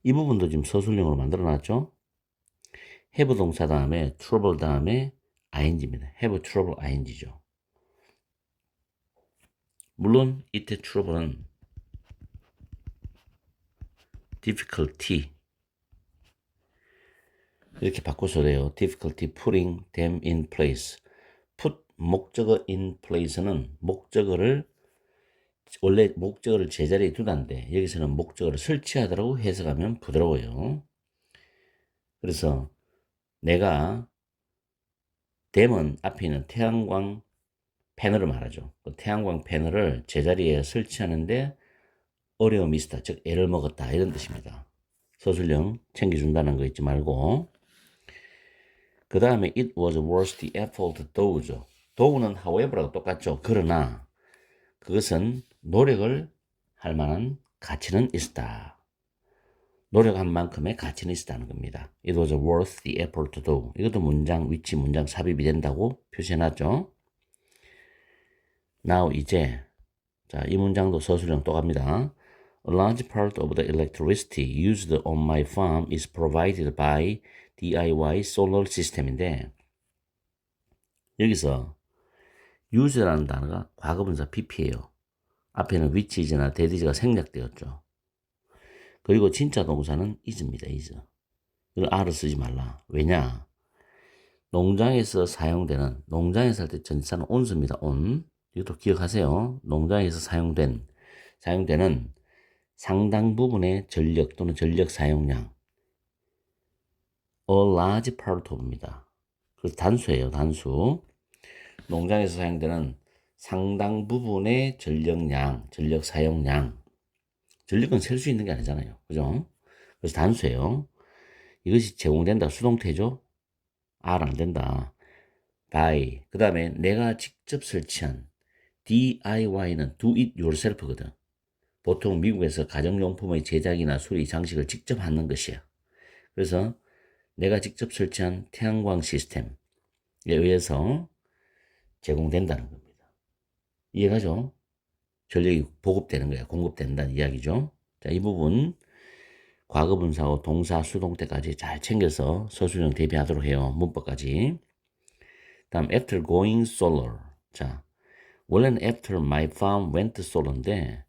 Speaker 1: 이 부분도 지금 서술형으로 만들어 놨죠. have 동사 다음에 trouble 다음에 ing입니다. have trouble ing죠. 물론 이때 trouble은 difficulty 이렇게 바꿔서 돼요. difficulty putting them in place. put 목적어 in place는 목적어를 원래 목적어를 제자리에 두다인데 여기서는 목적어를 설치하더라고 해석하면 부드러워요. 그래서 내가 them은 앞에 있는 태양광 패널을 말하죠. 그 태양광 패널을 제자리에 설치하는데 어려움이 있었다. 즉 애를 먹었다. 이런 뜻입니다. 서술형 챙겨준다는 거 잊지 말고. 그 다음에 it was worth the effort though죠. though는 however하고 똑같죠. 그러나 그것은 노력을 할 만한 가치는 있었다. 노력한 만큼의 가치는 있었다는 겁니다. It was worth the effort to do. 이것도 문장, 위치, 문장 삽입이 된다고 표시해놨죠. Now 이제 자, 이 문장도 서술형 또 갑니다. A large part of the electricity used on my farm is provided by DIY solar system인데 여기서 use라는 단어가 과거분사 pp예요. 앞에는 which is나 that is가 생략되었죠. 그리고 진짜 동사는 is입니다. is. 이걸 R을 쓰지 말라. 왜냐? 농장에서 사용되는, 농장에서 할 때 전치사는 on습니다. on. 이것도 기억하세요. 농장에서 사용되는 상당 부분의 전력 또는 전력 사용량. A large part of입니다. 그래서 단수예요. 단수. 농장에서 사용되는 상당 부분의 전력량, 전력 사용량. 전력은 셀 수 있는 게 아니잖아요. 그죠? 그래서 단수예요. 이것이 제공된다. 수동태죠? R 안 된다. by. 그 다음에 내가 직접 설치한 DIY는 do it yourself거든. 보통 미국에서 가정용품의 제작이나 수리, 장식을 직접 하는 것이야. 그래서 내가 직접 설치한 태양광 시스템에 의해서 제공된다는 겁니다. 이해가죠? 전력이 보급되는 거야. 공급된다는 이야기죠. 자, 이 부분 과거분사와 동사, 수동태까지 잘 챙겨서 서술형 대비하도록 해요. 문법까지. 다음 after going solar. 자, 원래는 after my farm went solar인데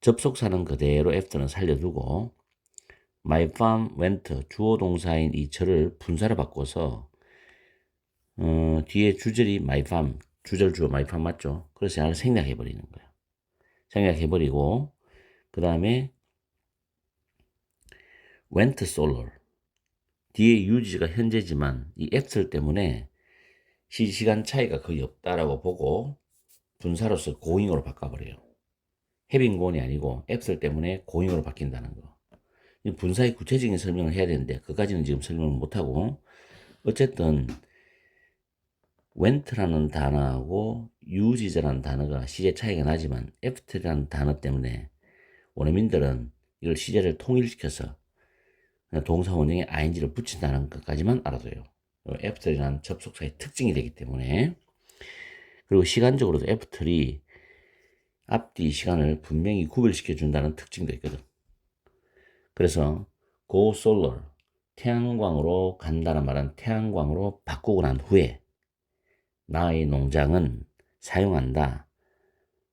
Speaker 1: 접속사는 그대로 after는 살려두고 my farm went 주어 동사인 이 절을 분사로 바꿔서 뒤에 주절이 my farm, 주절 주어 my farm 맞죠? 그래서 얘를 생략해버리는 거예요. 생략해버리고 그 다음에 went solar 뒤에 us가 현재지만 이 after 때문에 시간 차이가 거의 없다라고 보고 분사로서 going으로 바꿔버려요. having gone이 아니고 after 때문에 going으로 바뀐다는 거. 분사의 구체적인 설명을 해야 되는데 그까지는 지금 설명을 못하고 어쨌든 went라는 단어하고 use라는 단어가 시제 차이가 나지만 after라는 단어 때문에 원어민들은 이걸 시제를 통일시켜서 동사 원형에 ing를 붙인다는 것까지만 알아둬요. after이라는 접속사의 특징이 되기 때문에. 그리고 시간적으로도 after이 앞뒤 시간을 분명히 구별시켜 준다는 특징도 있거든. 그래서 go solar 태양광으로 간다는 말은 태양광으로 바꾸고 난 후에 나의 농장은 사용한다.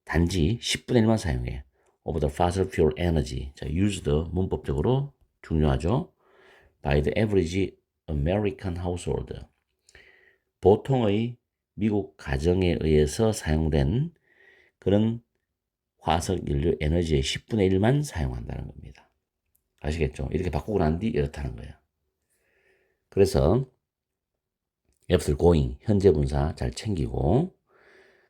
Speaker 1: 단지 10분의 1만 사용해. of the fossil fuel energy. 자, used 문법적으로 중요하죠. by the average American household. 보통의 미국 가정에 의해서 사용된 그런 화석 연료 에너지의 10분의 1만 사용한다는 겁니다. 아시겠죠? 이렇게 바꾸고 난 뒤 이렇다는 거예요. 그래서 after going 현재 분사 잘 챙기고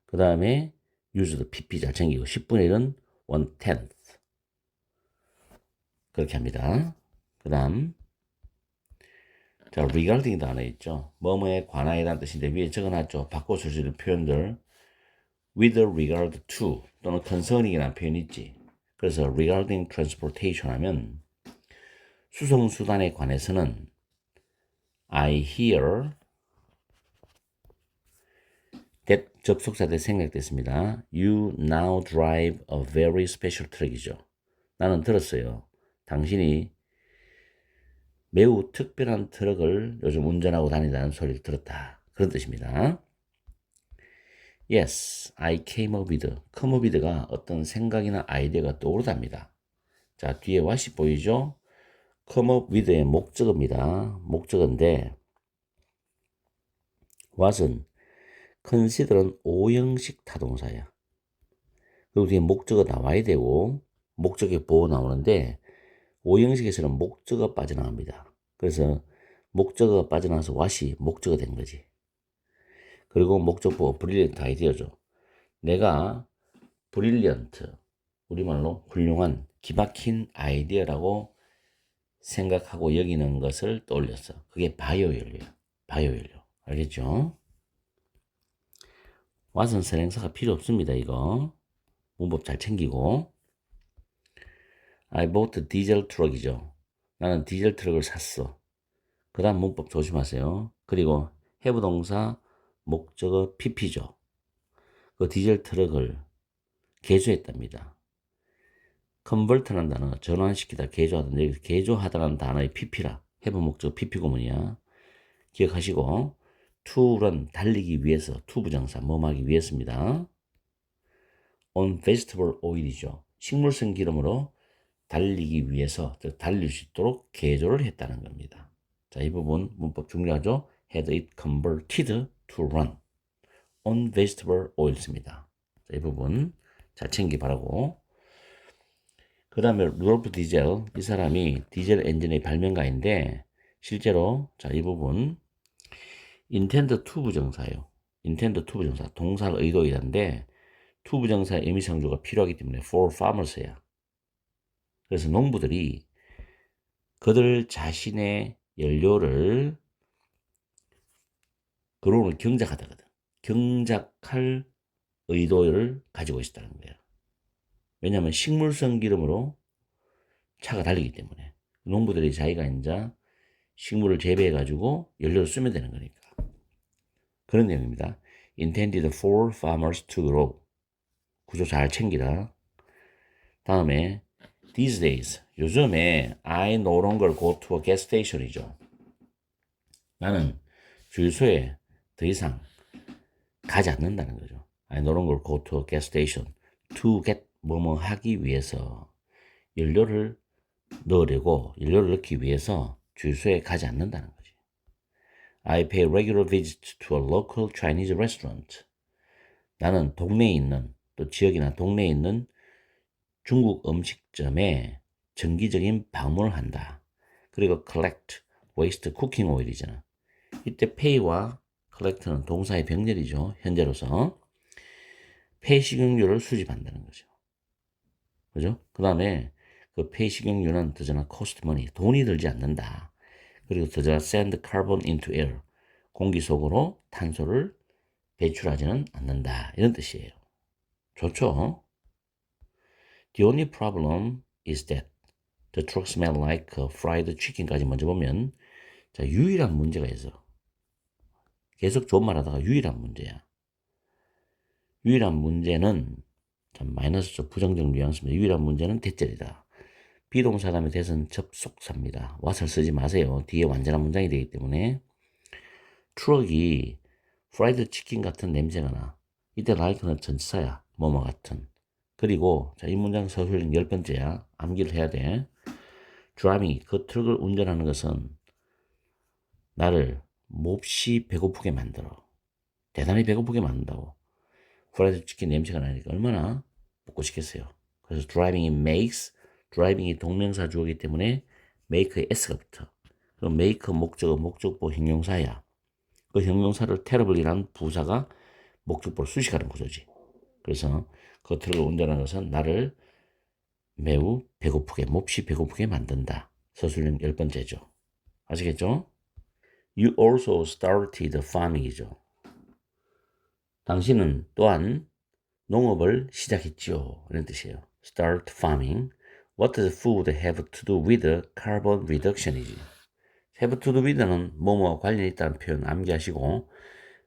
Speaker 1: 그 다음에 used pp 잘 챙기고 10분의 1은 1/10 그렇게 합니다. 그 다음 자 regarding 단어 있죠. 뭐뭐에 관하여라는 뜻인데 위에 적어놨죠. 바꿔 쓸 수 있는 표현들 with regard to 또는 concerning이라는 표현이 있지. 그래서 regarding transportation 하면 수송수단에 관해서는 I hear that 접속사들 생략됐습니다. You now drive a very special truck이죠. 나는 들었어요. 당신이 매우 특별한 트럭을 요즘 운전하고 다닌다는 소리를 들었다. 그런 뜻입니다. Yes, I came up with. come up with가 어떤 생각이나 아이디어가 떠오르답니다. 자, 뒤에 what이 보이죠? come up with의 목적어입니다. 목적어인데 what은 consider은 오형식 타동사야. 그리고 뒤에 목적어 나와야 되고 목적의 보호 나오는데 오형식에서는 목적어 빠져나갑니다. 그래서 목적어가 빠져나와서 what이 목적어 된 거지. 그리고 목적보호 brilliant 아이디어죠. 내가 brilliant 우리말로 훌륭한 기막힌 아이디어라고 생각하고 여기는 것을 떠올렸어. 그게 바이오 연료야. 바이오 연료. 알겠죠? 왓은 선행사가 필요 없습니다. 이거 문법 잘 챙기고. I bought a diesel truck이죠. 나는 디젤 트럭을 샀어. 그 다음 문법 조심하세요. 그리고 have 동사 목적어 pp죠. 그 디젤 트럭을 개조했답니다. convert라는 단어, 전환시키다, 개조하다. 여기서 개조하다라는 단어의 pp라. have 목적어 pp 구문이야. 기억하시고 to run 달리기 위해서 to 부정사 뭐하기 위해서입니다. on vegetable oil이죠. 식물성 기름으로 달리기 위해서 즉 달릴 수 있도록 개조를 했다는 겁니다. 자, 이 부분 문법 중요하죠. had it converted to run on vegetable oils입니다. 자, 이 부분 잘 챙기 바라고. 그 다음에 루돌프 디젤, 이 사람이 디젤 엔진의 발명가인데 실제로 자, 이 부분 intend to 부정사예요. intend to 부정사, 동사를 의도이란데 to 부정사의 의미상조가 필요하기 때문에 for farmers야. 그래서 농부들이 그들 자신의 연료를 그로는 경작하다거든. 경작할 의도를 가지고 있었다는 거예요. 왜냐하면 식물성 기름으로 차가 달리기 때문에 농부들이 자기가 이제 식물을 재배해가지고 연료를 쓰면 되는 거니까. 그런 내용입니다. Intended for farmers to grow. 구조 잘 챙기라. 다음에 these days. 요즘에 I no longer go to a gas station이죠. 나는 주유소에 더 이상 가지 않는다는 거죠. I no longer go to a gas station to get 뭐뭐 하기 위해서 연료를 넣으려고 연료를 넣기 위해서 주유소에 가지 않는다는 거지. I pay regular visits to a local Chinese restaurant. 나는 동네에 있는 또 지역이나 동네에 있는 중국 음식점에 정기적인 방문을 한다. 그리고 collect waste cooking oil이잖아. 이때 pay와 collect는 동사의 병렬이죠. 현재로서 폐식용유를 수집한다는 거죠. 그죠? 그 다음에 그 폐식용유는 더잖아 cost money, 돈이 들지 않는다. 그리고 더잖아 send carbon into air, 공기 속으로 탄소를 배출하지는 않는다. 이런 뜻이에요. 좋죠? The only problem is that the truck smell like fried chicken까지 먼저 보면 자, 유일한 문제가 있어. 계속 좋은 말 하다가 유일한 문제야. 유일한 문제는 참 마이너스죠. 부정적 뉘앙스입니다. 유일한 문제는 대절이다. 비동사 다음에 대선 접속사입니다. what을 쓰지 마세요. 뒤에 완전한 문장이 되기 때문에 트럭이 프라이드 치킨 같은 냄새가 나. 이때 like는 전치사야. 뭐뭐 같은. 그리고 자, 이 문장 서술형 10번째야. 암기를 해야 돼. driving, 그 트럭을 운전하는 것은 나를 몹시 배고프게 만들어. 대단히 배고프게 만든다고. 프라이드 치킨 냄새가 나니까 얼마나 먹고 싶겠어요. 그래서 driving이 makes, driving이 동명사 주어이기 때문에 make의 s가 붙어. 그럼 make 목적어, 목적보 형용사야. 그 형용사를 terrible이라는 부사가 목적보를 수식하는 구조지. 그래서 그 트럭을 운전하는 것은 나를 매우 배고프게, 몹시 배고프게 만든다. 서술형 10번째죠. 아시겠죠? You also started farming이죠. 당신은 또한 농업을 시작했지요. 이런 뜻이에요. Start farming. What does food have to do with carbon reduction이지. have to do with는 뭐뭐와 관련이 있다는 표현 암기하시고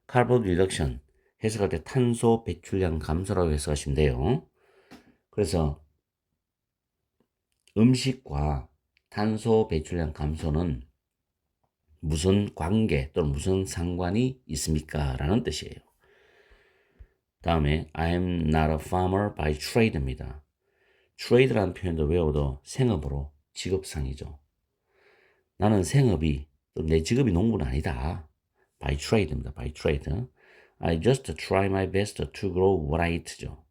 Speaker 1: carbon reduction 해석할 때 탄소 배출량 감소라고 해석하시면 돼요. 그래서 음식과 탄소 배출량 감소는 무슨 관계 또는 무슨 상관이 있습니까? 라는 뜻이에요. 다음에 I'm not a farmer by trade입니다. trade라는 표현도 외워도 생업으로 직업상이죠. 나는 생업이 또 내 직업이 농부는 아니다. by trade입니다. by trade. I just try my best to grow what I eat죠.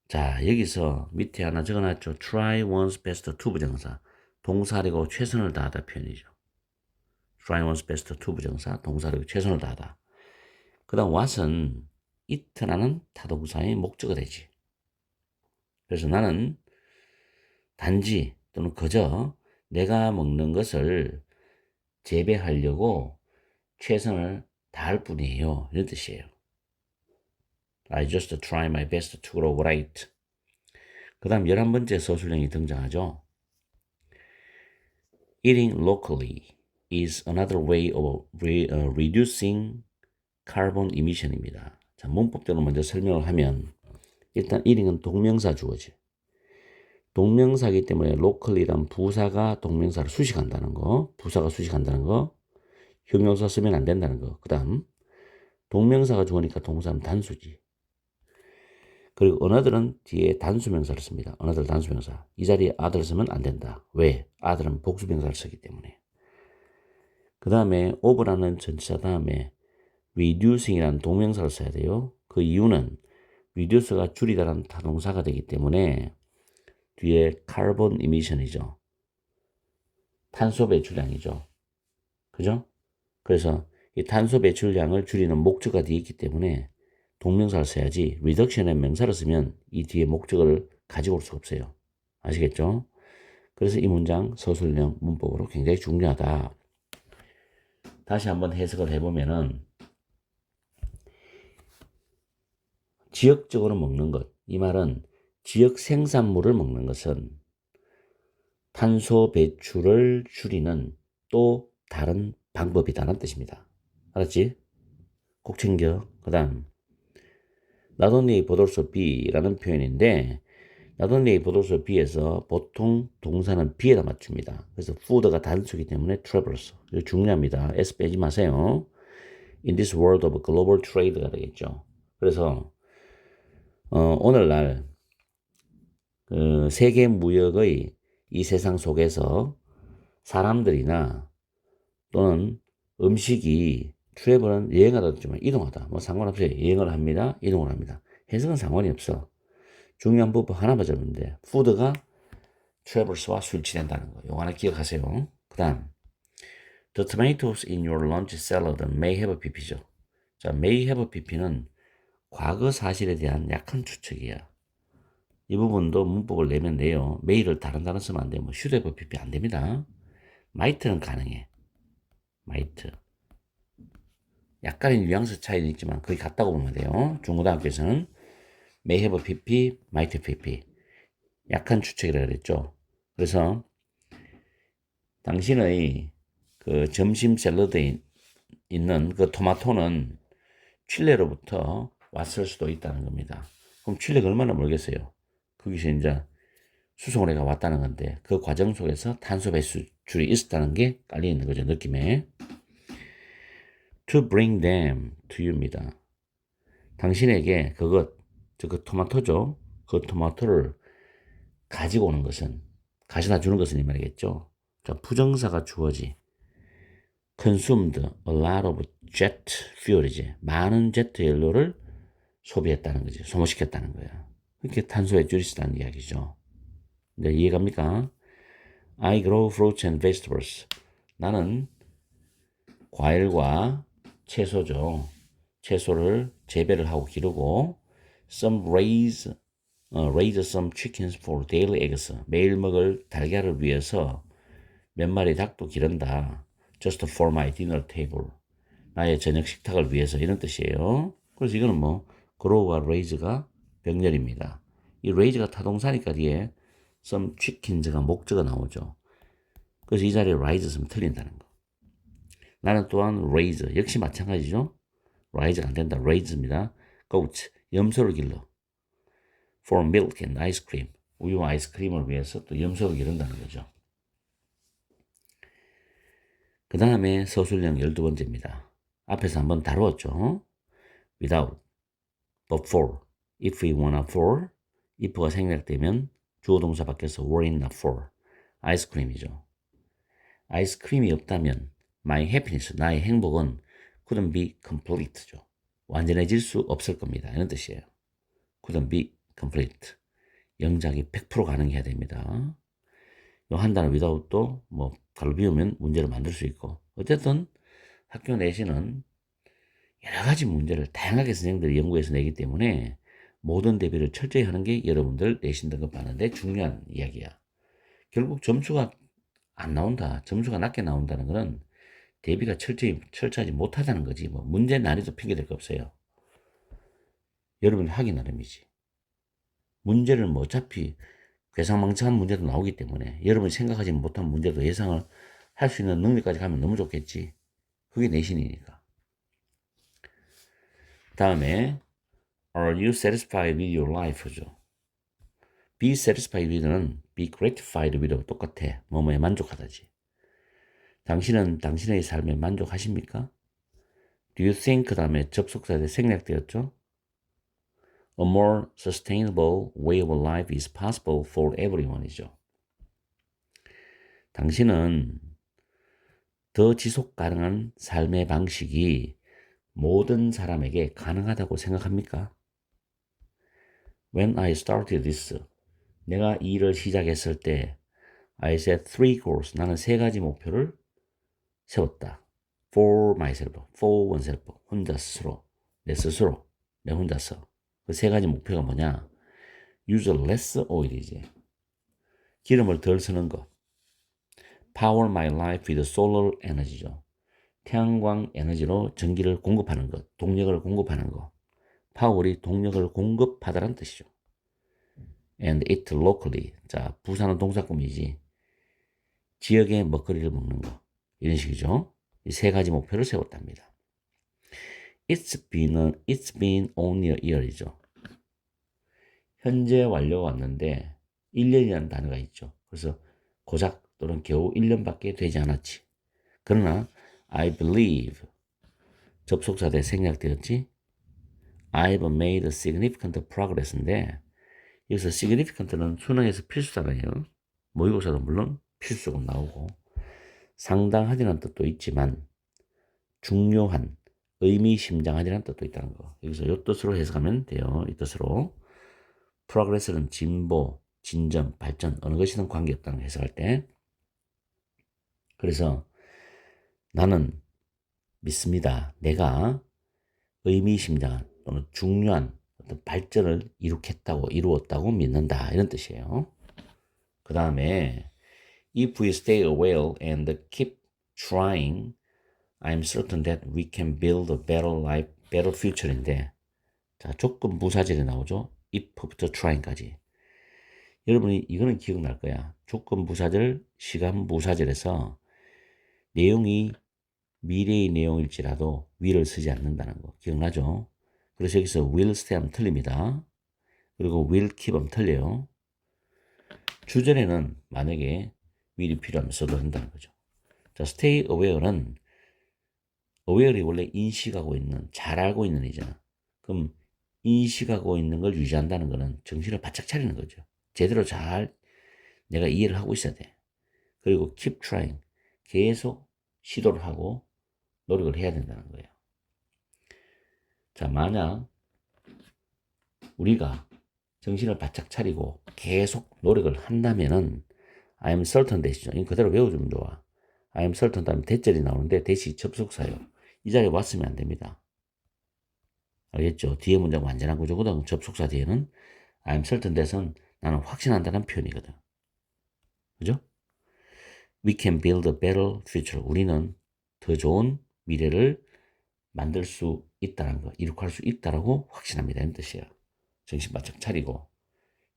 Speaker 1: 자, 여기서 밑에 하나 적어놨죠. try one's best to 부정사. 동사리고 최선을 다하다 표현이죠. try one's best to 부정사. 동사리고 최선을 다하다. 그 다음 what은 it라는 타동사의 목적어 되지. 그래서 나는 단지 또는 그저 내가 먹는 것을 재배하려고 최선을 다할 뿐이에요. 이런 뜻이에요. I just try my best to grow right. 그 다음 11번째 서술형이 등장하죠. Eating locally is another way of reducing carbon emission입니다. 자, 문법대로 먼저 설명을 하면 일단 eating은 동명사 주어지. 동명사이기 때문에 locally란 부사가 동명사를 수식한다는 거, 부사가 수식한다는 거, 형용사 쓰면 안 된다는 거. 그 다음 동명사가 주어니까 동사는 단수지. 그리고 another은 뒤에 단수명사를 씁니다. another 단수명사. 이 자리에 other 쓰면 안 된다. 왜? other은 복수명사를 쓰기 때문에. 그 다음에 of라는 전치사 다음에 reducing이라는 동명사를 써야 돼요. 그 이유는 reduce가 줄이다라는 타동사가 되기 때문에 뒤에 carbon emission이죠. 탄소 배출량이죠. 그죠? 그래서 이 탄소 배출량을 줄이는 목적어가 뒤에 있기 때문에 동명사를 써야지 reduction의 명사를 쓰면 이 뒤에 목적어를 가지고 올 수가 없어요. 아시겠죠? 그래서 이 문장 서술형 문법으로 굉장히 중요하다. 다시 한번 해석을 해보면은 지역적으로 먹는 것, 이 말은 지역 생산물을 먹는 것은 탄소 배출을 줄이는 또 다른 방법이다라는 뜻입니다. 알았지? 꼭 챙겨. 그 다음 not only but also be라는 표현인데 not only but also be에서 보통 동사는 be에다 맞춥니다. 그래서 food가 단수이기 때문에 travels. 이거 중요합니다. s 빼지 마세요. In this world of global trade가 되겠죠. 그래서 오늘날 그 세계 무역의 이 세상 속에서 사람들이나 또는 음식이 트래블은 여행하다 했지만 이동하다 뭐 상관없어요. 여행을 합니다. 이동을 합니다. 해석은 상관이 없어. 중요한 부분 하나만 잡으면 돼. 푸드가 트래블스와 술치된다는 거. 이거 하나 기억하세요. 그 다음 The tomatoes in your lunch salad may have a pp죠. 자, may have a pp는 과거 사실에 대한 약한 추측이야. 이 부분도 문법을 내면 돼요. may를 다른 단어 쓰면 안 돼요. 뭐 should have a pp 안 됩니다. might는 가능해. might. 약간의 뉘앙스 차이는 있지만 거의 같다고 보면 돼요. 중고등학교에서는 may have pp, might have pp. 약한 추측이라 그랬죠. 그래서 당신의 그 점심 샐러드에 있는 그 토마토는 칠레로부터 왔을 수도 있다는 겁니다. 그럼 칠레가 얼마나 멀겠어요? 거기서 이제 수송을 해가 왔다는 건데 그 과정 속에서 탄소 배출이 있었다는 게 깔려 있는 거죠. 느낌에. To bring them to you입니다. 당신에게 그것, 그 토마토죠. 그 토마토를 가지고 오는 것은, 가져다 주는 것은 이 말이겠죠. 그러니까 부정사가 주어지. consumed a lot of jet fuel이지. 많은 제트 연료를 소비했다는 거지. 소모시켰다는 거야. 그렇게 탄소에 줄이시다는 이야기죠. 이제 이해갑니까? I grow fruits and vegetables. 나는 과일과 채소죠. 채소를 재배를 하고 기르고 raise some chickens for daily eggs. 매일 먹을 달걀을 위해서 몇 마리 닭도 기른다. Just for my dinner table. 나의 저녁 식탁을 위해서 이런 뜻이에요. 그래서 이거는 뭐 grow와 raise가 병렬입니다. 이 raise가 타동사니까 뒤에 some chickens가 목적어 나오죠. 그래서 이 자리에 rise 쓰면 틀린다는 거. 나는 또한 raise 역시 마찬가지죠. rise가 안 된다. raise입니다. goat 염소를 길러. for milk and ice cream 우유와 아이스크림을 위해서 또 염소를 기른다는 거죠. 그 다음에 서술형 12번째입니다. 앞에서 한번 다루었죠. without, but for, if we wanna for, if가 생략되면 주어 동사 밖에서 were not for, 아이스크림이죠. 아이스크림이 없다면 my happiness, 나의 행복은 couldn't be complete죠. 완전해질 수 없을 겁니다. 이런 뜻이에요. couldn't be complete. 영작이 100% 가능해야 됩니다. 한 단어 without도 뭐 가로 비우면 문제를 만들 수 있고 어쨌든 학교 내신은 여러 가지 문제를 다양하게 선생님들이 연구해서 내기 때문에 모든 대비를 철저히 하는 게 여러분들 내신 등급 받는데 중요한 이야기야. 결국 점수가 안 나온다. 점수가 낮게 나온다는 거는 대비가 철저하지 못하다는 거지. 뭐 문제 난이도 핑계댈 거 없어요. 여러분이 하기 나름이지. 문제를 뭐 어차피 괴상망측한 문제도 나오기 때문에 여러분이 생각하지 못한 문제도 예상을 할 수 있는 능력까지 가면 너무 좋겠지. 그게 내신이니까. 다음에 Are you satisfied with your life죠. Be satisfied with는 be gratified with하고 똑같아. 뭐뭐에 만족하다지. 당신은 당신의 삶에 만족하십니까? Do you think 다음에 접속사에 생략되었죠? A more sustainable way of life is possible for everyone이죠. 당신은 더 지속 가능한 삶의 방식이 모든 사람에게 가능하다고 생각합니까? When I started this, 내가 이 일을 시작했을 때 I set three goals. 나는 세 가지 목표를 세웠다. For myself, for oneself, 혼자 스스로, 내 스스로, 내 혼자서. 그 세 가지 목표가 뭐냐? Use less oil이지. 기름을 덜 쓰는 거. Power my life with solar energy죠. 태양광 에너지로 전기를 공급하는 것, 동력을 공급하는 것. 파월이 동력을 공급하다라는 뜻이죠. And eat locally. 자, 부사는 동사구문이지. 지역의 먹거리를 먹는 거. 이런 식이죠. 이 세 가지 목표를 세웠답니다. It's been only a year이죠. 현재 완료가 왔는데 1년이라는 단어가 있죠. 그래서 고작 또는 겨우 1년밖에 되지 않았지. 그러나 I believe 접속사대 생략되었지. I've made significant progress인데 여기서 significant는 수능에서 필수단어예요. 모의고사도 물론 필수적으로 나오고 상당하다는 뜻도 있지만 중요한, 의미심장하다는 뜻도 있다는 거. 여기서 이 뜻으로 해석하면 돼요. 이 뜻으로. progress는 진보, 진전, 발전 어느 것이든 관계없다는 거 해석할 때. 그래서 나는 믿습니다. 내가 의미심장한 또는 중요한 어떤 발전을 이루었다고 믿는다. 이런 뜻이에요. 그 다음에 If we stay aware and keep trying, I'm certain that we can build a better life, better future인데 자, 조건 부사절이 나오죠. if부터 trying까지. 여러분이 이거는 기억날 거야. 조건 부사절, 시간 부사절에서 내용이 미래의 내용일지라도 will을 쓰지 않는다는 거 기억나죠? 그래서 여기서 will stay 하면 틀립니다. 그리고 will keep 하면 틀려요. 주절에는 만약에 will이 필요하면 써도 된다는 거죠. 자, stay aware는 aware이 원래 인식하고 있는, 잘 알고 있는 이잖아. 그럼 인식하고 있는 걸 유지한다는 거는 정신을 바짝 차리는 거죠. 제대로 잘 내가 이해를 하고 있어야 돼. 그리고 keep trying, 계속 시도를 하고 노력을 해야 된다는 거예요. 자, 만약 우리가 정신을 바짝 차리고 계속 노력을 한다면은 I am certain that이죠. 이거 그대로 외워주면 좋아. I am certain 다음에 대절이 나오는데 대시 접속사요. 이 자리에 왔으면 안 됩니다. 알겠죠? 뒤에 문장 완전한 구조거든. 접속사 뒤에는 I am certain that은 나는 확신한다는 표현이거든. 그죠? We can build a better future. 우리는 더 좋은 미래를 만들 수 있다는 거, 이룩할 수 있다라고 확신합니다. 이런 뜻이에요. 정신 바짝 차리고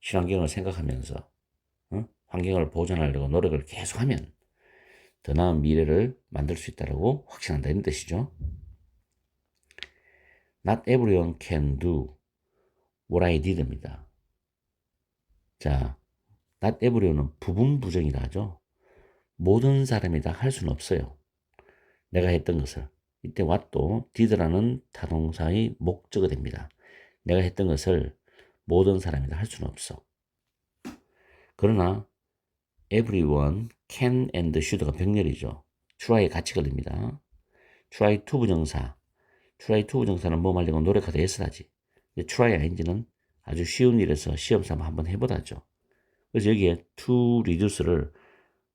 Speaker 1: 친환경을 생각하면서 환경을 보존하려고 노력을 계속하면 더 나은 미래를 만들 수 있다고 확신한다 이런 뜻이죠. Not everyone can do what I did입니다. 자, not everyone은 부분 부정이라 하죠. 모든 사람이 다 할 수는 없어요. 내가 했던 것을. 이때 what도 did라는 타동사의 목적어 됩니다. 내가 했던 것을 모든 사람이 다 할 수는 없어. 그러나 everyone can and should가 병렬이죠. try에 같이 걸립니다. try to 부정사. try to 부정사는 뭐 말려고 노력하다 했어야지. try ing는 아주 쉬운 일에서 시험 삼아 한번 해보다죠. 그래서 여기에 to reduce를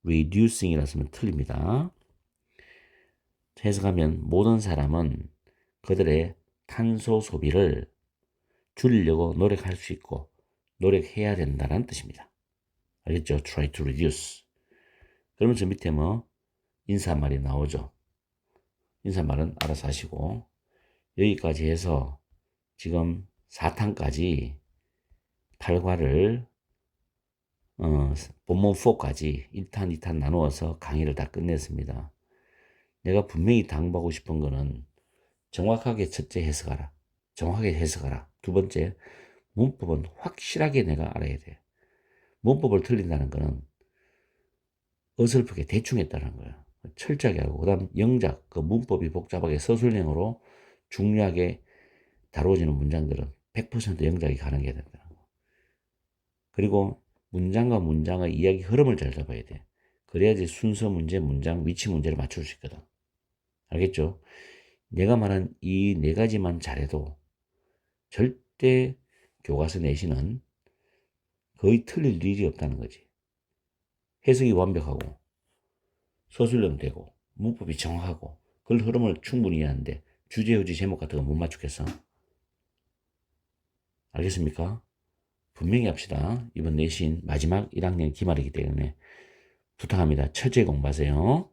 Speaker 1: reducing이라 쓰면 틀립니다. 해석하면 모든 사람은 그들의 탄소 소비를 줄이려고 노력할 수 있고 노력해야 된다는 뜻입니다. 알겠죠? try to reduce. 그러면서 밑에 뭐 인사말이 나오죠. 인사말은 알아서 하시고 여기까지 해서 지금 4탄까지 8과를 본문 4까지 1탄, 2탄 나누어서 강의를 다 끝냈습니다. 내가 분명히 당부하고 싶은 거는 정확하게 첫째 해석하라. 정확하게 해석하라. 두 번째, 문법은 확실하게 내가 알아야 돼. 문법을 틀린다는 거는 어설프게 대충 했다는 거예요. 철저하게 하고, 그 다음 영작, 그 문법이 복잡하게 서술형으로 중요하게 다루어지는 문장들은 100% 영작이 가능해야 된다는 거. 그리고 문장과 문장의 이야기 흐름을 잘 잡아야 돼. 그래야지 순서 문제, 문장, 위치 문제를 맞출 수 있거든. 알겠죠? 내가 말한 이 네 가지만 잘해도 절대 교과서 내신은 거의 틀릴 일이 없다는 거지. 해석이 완벽하고 서술형 되고 문법이 정확하고 글 흐름을 충분히 이해하는데 주제, 요지, 제목 같은 거 못 맞추겠어? 알겠습니까? 분명히 합시다. 이번 내신 마지막 1학년 기말이기 때문에 부탁합니다. 철저히 공부하세요.